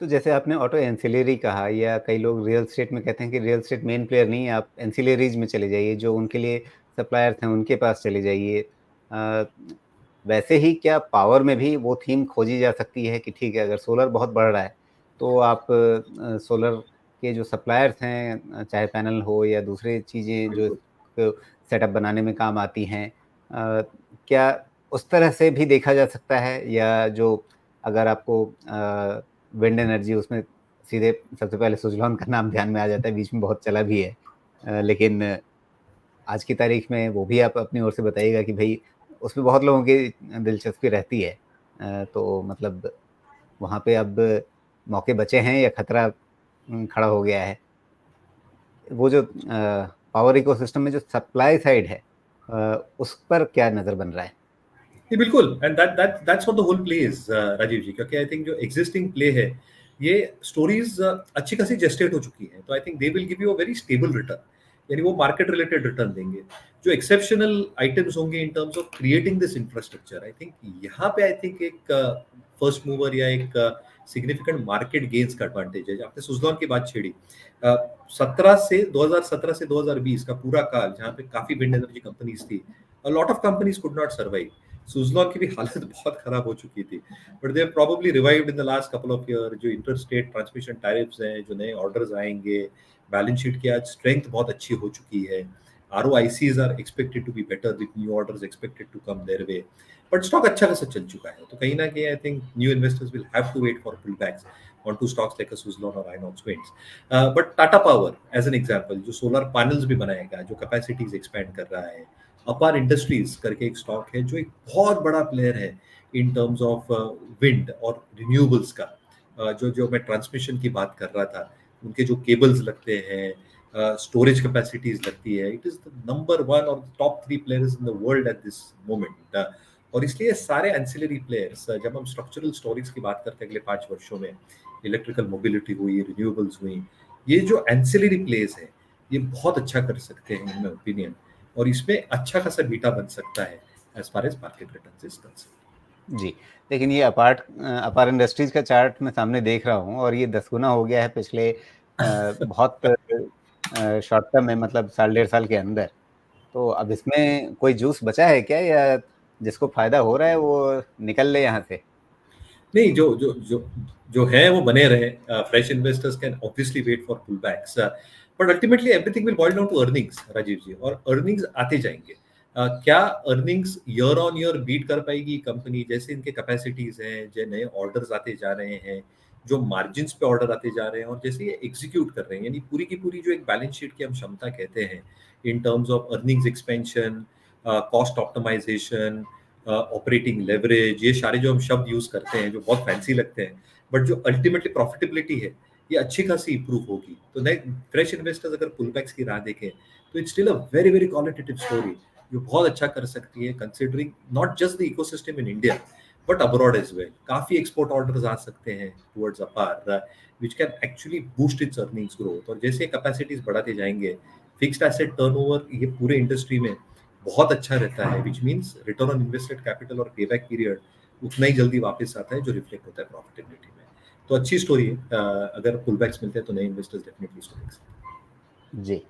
तो जैसे आपने ऑटो एंसिलरी कहा या कई लोग रियल एस्टेट में कहते हैं कि रियल एस्टेट मेन प्लेयर नहीं है, आप एंसिलरीज़ में चले जाइए, जो उनके लिए सप्लायर्स हैं, उनके पास चले जाइए। अ, वैसे ही क्या पावर में भी वो थीम खोजी जा सकती है कि ठीक है, अगर सोलर बहुत बढ़ रहा है, तो आप सोलर के जो सप्लायर्स हैं चाहे पैनल हो या दूसरी चीज़ें जो बिल्कुल। इसको सेटअप बनाने में काम आती हैं क्या उस तरह से भी देखा जा सकता है? या जो अगर आपको विंड एनर्जी उसमें सीधे सबसे पहले सुज़लॉन का नाम ध्यान में आ जाता है, बीच में बहुत चला भी है। लेकिन आज की तारीख में वो भी आप अपनी ओर से बताइएगा कि भई उसमें बहुत लोगों की दिलचस्पी रहती है। तो मतलब वहाँ पे अब मौके बचे हैं या खतरा खड़ा हो गया है? वो जो पावर इकोसिस्टम में जो सप्लाई साइड है उस पर क्या नज़र बन रहा है? जी, बिल्कुल and that's what the whole play is Rajiv ji, क्योंकि आई थिंक जो एक्जिस्टिंग प्ले है, ये स्टोरीज़ अच्छी खासी जेस्टेट हो चुकी हैं। तो I think they will give you a very stable return, यानी वो मार्केट रिलेटेड रिटर्न देंगे। जो एक्सेप्शनल आइटम्स होंगे इन terms of creating this infrastructure, I think यहाँ पे आई थिंक एक फर्स्ट मूवर या एक सिग्निफिकेंट मार्केट गेन्स का एडवांटेज है। आपने सुज़लॉन की बात छेड़ी। 17 से 2017 से 2020 का पूरा काल जहाँ पे काफ़ी विंड एनर्जी कंपनीज़ थी, a lot of companies could not survive. Suzlon की भी हालत बहुत खराब हो चुकी थी, but they have probably revived in the last couple of year. जो इंटर स्टेट ट्रांसमिशन टैरिफ्स हैं, जो नए ऑर्डर्स आएँगे, बैलेंस शीट की आज स्ट्रेंथ बहुत अच्छी हो चुकी है। ROICs are expected to be better with new orders expected to come their way. But stock अच्छा खासा चल चुका है। तो कहीं न कहीं I think new investors will have to wait for pullbacks onto stocks like a Suzlon or Inox Winds. But Tata Power, as an example, जो सोलर पैनल्स भी बनाएगा, जो कैपेसिटीज एक्सपेंड कर रहा है, अपार इंडस्ट्रीज करके एक स्टॉक है जो एक बहुत बड़ा प्लेयर है इन टर्म्स ऑफ विंड और रिन्यूएबल्स का। जो जो मैं ट्रांसमिशन की बात कर रहा था, उनके जो केबल्स लगते हैं, स्टोरेज कैपेसिटीज लगती है, it is the number one और top 3 players in the world at this moment. और इसलिए सारे एंसिलरी प्लेयर्स, जब हम स्ट्रक्चरल स्टोरेज की बात करते हैं अगले 5 वर्षों में, इलेक्ट्रिकल मोबिलिटी हुई, रिन्यूएबल्स हुई, ये जो एंसिलरी प्लेस है, ये बहुत अच्छा कर सकते हैं इन माय ओपिनियन। और इसमें अच्छा खासा बीटा बन सकता है as far as market returns is concerned. जी, लेकिन ये अपार इंडस्ट्रीज़ का चार्ट मैं सामने देख रहा हूँ और ये 10 गुना हो गया है पिछले बहुत शॉर्ट टर्म में मतलब साल डेढ़ साल के अंदर। तो अब इसमें कोई जूस बचा है क्या या जिसको फ़ायदा हो रहा है वो निकल ले यहाँ से? नहीं, जो है वो बने रहे। Fresh investors can obviously wait for pullbacks, but ultimately everything will boil down to earnings Rajiv ji, और अर्निंग्स आते जाएँगे। क्या earnings year on year beat कर पाएगी कंपनी? जैसे इनके कैपेसिटीज़ हैं, जो नए ऑर्डर्स आते जा रहे हैं, जो मार्जिन्स पे ऑर्डर आते जा रहे हैं, और जैसे ये एग्ज़ीक्यूट कर रहे हैं, यानी पूरी की पूरी जो एक बैलेंस शीट की हम क्षमता कहते हैं, in terms of earnings expansion, cost optimisation, operating leverage, ये सारे जो हम शब्द यूज़ करते हैं, जो बहुत फैंसी लगते हैं, बट जो अल्टीमेटली प्रॉफिटेबिलिटी है, ये अच्छी खासी इंप्रूव होगी। तो नए फ्रेश इन्वेस्टर्स अगर पुलबैक्स की राह देखें, तो it's still a very, very qualitative story, जो बहुत अच्छा कर सकती है considering not just the ecosystem in India, but abroad as well. काफ़ी एक्सपोर्ट ऑर्डर्स आ सकते हैं टुवर्ड्स अपार, which can actually boost it's earnings growth. और जैसे कैपेसिटीज़ बढ़ाते जाएँगे, फिक्स्ड एसेट टर्नओवर ये पूरे इंडस्ट्री में बहुत अच्छा रहता है, which means return on invested capital और पेबैक पीरियड उतना ही जल्दी वापस आता है, जो रिफ्लेक्ट होता है प्रॉफिटेबिलिटी में। तो अच्छी स्टोरी है। अगर पुलबैक्स मिलते हैं तो नए इन्वेस्टर्स डेफिनिटली इसको देख सकते हैं। जी।